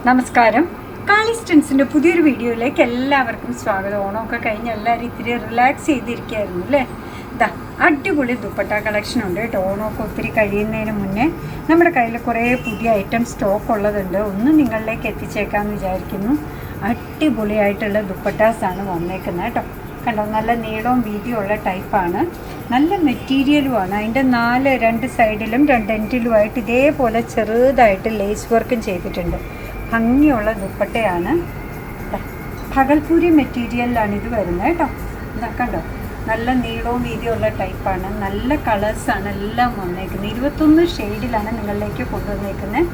നമസ്കാരം. കാളിസ്റ്റൻസിൻ്റെ പുതിയൊരു വീഡിയോയിലേക്ക് എല്ലാവർക്കും സ്വാഗതം. ഓണമൊക്കെ കഴിഞ്ഞ് എല്ലാവരും ഇത്തിരി റിലാക്സ് ചെയ്തിരിക്കുകയായിരുന്നു അല്ലേ? ഇതാ അടിപൊളി ദുപ്പട്ട കളക്ഷൻ ഉണ്ട് കേട്ടോ. ഓണമൊക്കെ ഒത്തിരി കഴിയുന്നതിന് മുന്നേ നമ്മുടെ കയ്യിൽ കുറേ പുതിയ ഐറ്റം സ്റ്റോക്ക് ഉള്ളതുണ്ട്. ഒന്ന് നിങ്ങളിലേക്ക് എത്തിച്ചേക്കാമെന്ന് വിചാരിക്കുന്നു. അടിപൊളിയായിട്ടുള്ള ദുപ്പട്ടാസാണ് വന്നേക്കുന്നത് കേട്ടോ. കണ്ടോ, നല്ല നീളവും വീതിയുള്ള ടൈപ്പാണ്. നല്ല മെറ്റീരിയലുമാണ്. അതിൻ്റെ രണ്ട് സൈഡിലും രണ്ട് എൻഡിലുമായിട്ട് ഇതേപോലെ ചെറുതായിട്ട് ലേസ് വർക്കും ചെയ്തിട്ടുണ്ട്. ഭംഗിയുള്ള ദുപ്പട്ടയാണ്. ഭഗൽപൂരി മെറ്റീരിയലിലാണ് ഇത് വരുന്നത് കേട്ടോ. ഇതാ കണ്ടോ, നല്ല നീളവും വീതിയുള്ള ടൈപ്പാണ്. നല്ല കളേഴ്സാണ് എല്ലാം വന്നേക്കുന്നത്. 21 ഷെയ്ഡിലാണ് നിങ്ങളിലേക്ക് കൊണ്ടുവന്നേക്കുന്നത്.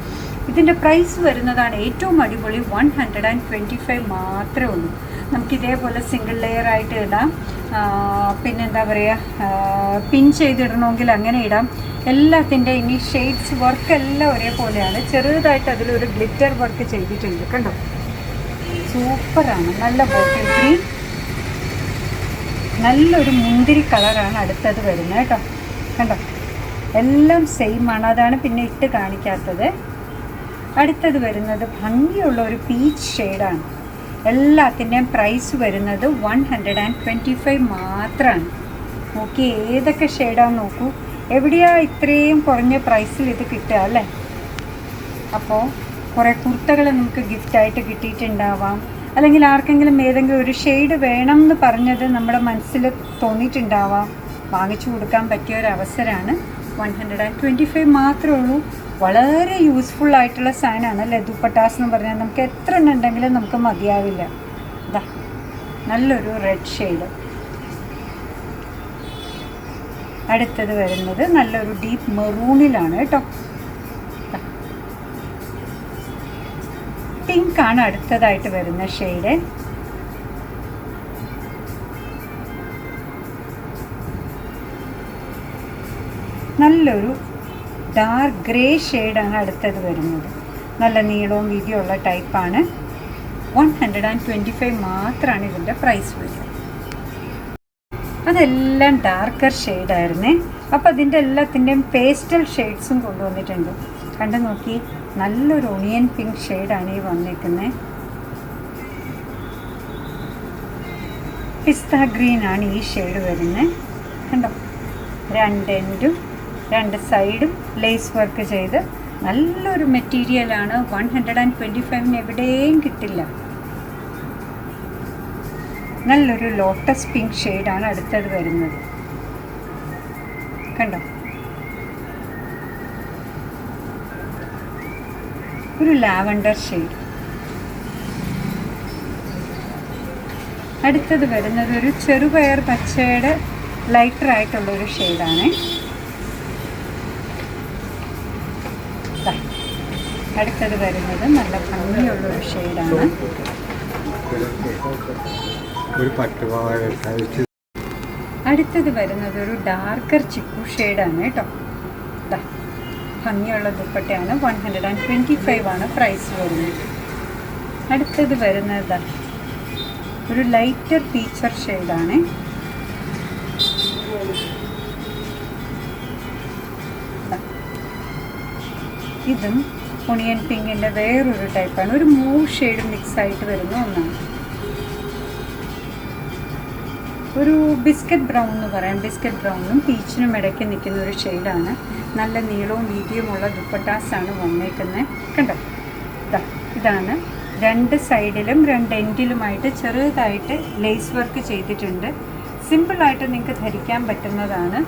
ഇതിൻ്റെ പ്രൈസ് വരുന്നതാണ് ഏറ്റവും അടിപൊളി 125 മാത്രമേ ഉള്ളൂ. നമുക്കിതേപോലെ സിംഗിൾ ലെയർ ആയിട്ട് ഇടാം. പിന്നെന്താ പറയുക, പിൻ ചെയ്തിടണമെങ്കിൽ അങ്ങനെ ഇടാം. എല്ലാത്തിൻ്റെ ഇനി ഷെയ്ഡ്സ് വർക്ക് എല്ലാം ഒരേപോലെയാണ്. ചെറുതായിട്ട് അതിലൊരു ഗ്ലിറ്റർ വർക്ക് ചെയ്തിട്ടുണ്ട് കണ്ടോ. സൂപ്പറാണ്. നല്ല ബോട്ടിൽ ഗ്രീൻ, നല്ലൊരു മുന്തിരി കളറാണ് അടുത്തത് വരുന്നത് കേട്ടോ. കണ്ടോ, എല്ലാം സെയിമാണ്. അതാണ് പിന്നെ ഇട്ട് കാണിക്കാത്തത്. അടുത്തത് വരുന്നത് ഭംഗിയുള്ള ഒരു പീച്ച് ഷെയ്ഡാണ്. എല്ലാത്തിൻ്റെയും പ്രൈസ് വരുന്നത് 125 മാത്രമാണ്. നോക്കി ഏതൊക്കെ ഷെയ്ഡാണെന്ന് നോക്കൂ. എവിടെയാ ഇത്രയും കുറഞ്ഞ പ്രൈസിൽ ഇത് കിട്ടുക അല്ലേ? അപ്പോൾ കുറേ കുർത്തകൾ നമുക്ക് ഗിഫ്റ്റായിട്ട് കിട്ടിയിട്ടുണ്ടാവാം. അല്ലെങ്കിൽ ആർക്കെങ്കിലും ഏതെങ്കിലും ഒരു ഷെയ്ഡ് വേണം എന്ന് പറഞ്ഞത് നമ്മുടെ മനസ്സിൽ തോന്നിയിട്ടുണ്ടാവാം. വാങ്ങിച്ചു കൊടുക്കാൻ പറ്റിയ ഒരു അവസരമാണ്. 125 മാത്രമേ ഉള്ളൂ. വളരെ യൂസ്ഫുൾ ആയിട്ടുള്ള സാധനമാണ് അല്ലേ ദുപ്പട്ടാസ് എന്ന് പറഞ്ഞാൽ. നമുക്ക് എത്ര എണ്ണം ഉണ്ടെങ്കിലും നമുക്ക് മതിയാവില്ല. ഇതാ നല്ലൊരു റെഡ് ഷെയ്ഡ്. അടുത്തത് വരുന്നത് നല്ലൊരു ഡീപ്പ് മെറൂണിലാണ് കേട്ടോ. പിങ്ക് ആണ് അടുത്തതായിട്ട് വരുന്ന ഷെയ്ഡ്. നല്ലൊരു ഡാർക്ക് ഗ്രേ ഷെയ്ഡാണ് അടുത്തത് വരുന്നത്. നല്ല നീളവും വീതിയുള്ള ടൈപ്പാണ്. 125 മാത്രമാണ് ഇതിൻ്റെ പ്രൈസ് വരുന്നത്. അതെല്ലാം ഡാർക്കർ ഷെയ്ഡായിരുന്നേ. അപ്പോൾ അതിൻ്റെ എല്ലാത്തിൻ്റെയും പേസ്റ്റൽ ഷെയ്ഡ്സും കൊണ്ടുവന്നിട്ടുണ്ട്. കണ്ടു നോക്കി, നല്ലൊരു ഒണിയൻ പിങ്ക് ഷെയ്ഡാണ് ഈ വന്നിരിക്കുന്നത്. പിസ്ത ഗ്രീനാണ് ഈ ഷെയ്ഡ് വരുന്നത്. കണ്ടോ, രണ്ട് എൻഡും രണ്ട് സൈഡും ലേസ് വർക്ക് ചെയ്ത് നല്ലൊരു മെറ്റീരിയലാണ്. 125 എവിടെയും കിട്ടില്ല. നല്ലൊരു ലോട്ടസ് പിങ്ക് ഷെയ്ഡാണ് അടുത്തത് വരുന്നത്. കണ്ടോ, ഒരു ലാവൻഡർ ഷെയ്ഡ്. അടുത്തത് വരുന്നത് ഒരു ചെറുപയർ പച്ചയുടെ ലൈറ്ററായിട്ടുള്ളൊരു ഷെയ്ഡാണ്. അടുത്തത് വരുന്നത് നല്ല ഭംഗിയുള്ളൊരു ഷെയ്ഡാണ്. അടുത്തത് വരുന്നത് ഒരു ഡാർക്കർ ചിക്കു ഷെയ്ഡാണ് കേട്ടോ. ഭംഗിയുള്ള ദുപ്പട്ടയാണ്. 125 ആണ് പ്രൈസ് വരുന്നത്. അടുത്തത് വരുന്നത് ഒരു ലൈറ്റർ പീച്ചർ ഷെയ്ഡാണ്. ഇതും ഒണിയൻ പിങ്കിൻ്റെ വേറൊരു ടൈപ്പാണ്. ഒരു മൂവ് ഷെയ്ഡ് മിക്സ് ആയിട്ട് വരുന്ന ഒന്നാണ്. ഒരു ബിസ്ക്കറ്റ് ബ്രൗൺ എന്ന് പറയാം. ബിസ്ക്കറ്റ് ബ്രൗണും പീച്ചിനും ഇടയ്ക്ക് നിൽക്കുന്ന ഒരു ഷെയ്ഡാണ്. നല്ല നീളവും വീതിയുമുള്ള ദുപ്പട്ടാസാണ് വന്നേക്കുന്നത്. കണ്ടോ, ഇതാണ്. രണ്ട് സൈഡിലും രണ്ട് എൻഡിലുമായിട്ട് ചെറുതായിട്ട് ലേസ് വർക്ക് ചെയ്തിട്ടുണ്ട്. സിമ്പിളായിട്ട് നിങ്ങൾക്ക് ധരിക്കാൻ പറ്റുന്നതാണ്.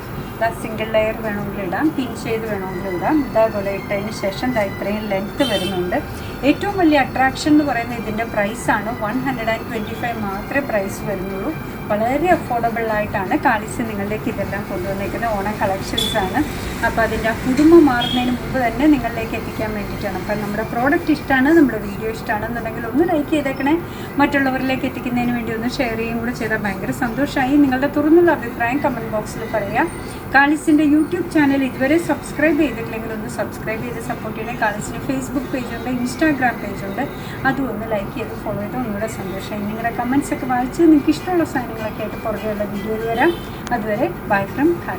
സിംഗിൾ ലെയർ വേണമെങ്കിൽ ഇടാം, പിൻ ചെയ്ത് വേണമെങ്കിൽ ഇടാം. ഇതേപോലെ ഇട്ടതിന് ശേഷം ഇത്രയും ലെങ്ത്ത് വരുന്നുണ്ട്. ഏറ്റവും വലിയ അട്രാക്ഷൻ എന്ന് പറയുന്നത് ഇതിൻ്റെ പ്രൈസാണ്. 125 മാത്രമേ പ്രൈസ് വരുന്നുള്ളൂ. വളരെ അഫോർഡബിളായിട്ടാണ് കാളിസ് നിങ്ങളിലേക്ക് ഇതെല്ലാം കൊണ്ടുവന്നേക്കുന്നത്. ഓണം കളക്ഷൻസാണ്. അപ്പോൾ അതിൻ്റെ പുതുമ മാറുന്നതിന് മുമ്പ് തന്നെ നിങ്ങളിലേക്ക് എത്തിക്കാൻ വേണ്ടിയിട്ടാണ്. അപ്പം നമ്മുടെ പ്രോഡക്റ്റ് ഇഷ്ടമാണ്, നമ്മുടെ വീഡിയോ ഇഷ്ടമാണെന്നുണ്ടെങ്കിൽ ഒന്ന് ലൈക്ക് ചെയ്തേക്കണേ. മറ്റുള്ളവരിലേക്ക് എത്തിക്കുന്നതിന് വേണ്ടി ഒന്ന് ഷെയർ ചെയ്യുകയും കൂടെ ചെയ്താൽ ഭയങ്കര സന്തോഷമായി. നിങ്ങളുടെ തുറന്നുള്ള അഭിപ്രായം കമൻറ്റ് ബോക്സിൽ പറയുക. കാളിസിൻ്റെ യൂട്യൂബ് ചാനൽ ഇതുവരെ സബ്സ്ക്രൈബ് ചെയ്തിട്ടില്ലെങ്കിൽ ഒന്ന് സബ്സ്ക്രൈബ് ചെയ്ത് സപ്പോർട്ട് ചെയ്യണേ. കാളിസിൻ്റെ ഫേസ്ബുക്ക് പേജുണ്ട്, ഇൻസ്റ്റാഗ്രാം പേജുണ്ട്. അതും ഒന്ന് ലൈക്ക് ചെയ്ത് ഫോളോ ചെയ്ത് ഒന്നുകൂടെ സന്തോഷമായി. നിങ്ങളുടെ കമൻറ്റ്സൊക്കെ വായിച്ച് നിങ്ങൾക്ക് ഇഷ്ടമുള്ള സാധനങ്ങളൊക്കെ ആയിട്ട് പുറകെയുള്ള വീഡിയോയിൽ വരാം. അതുവരെ ബൈ ഫ്രം കാളി.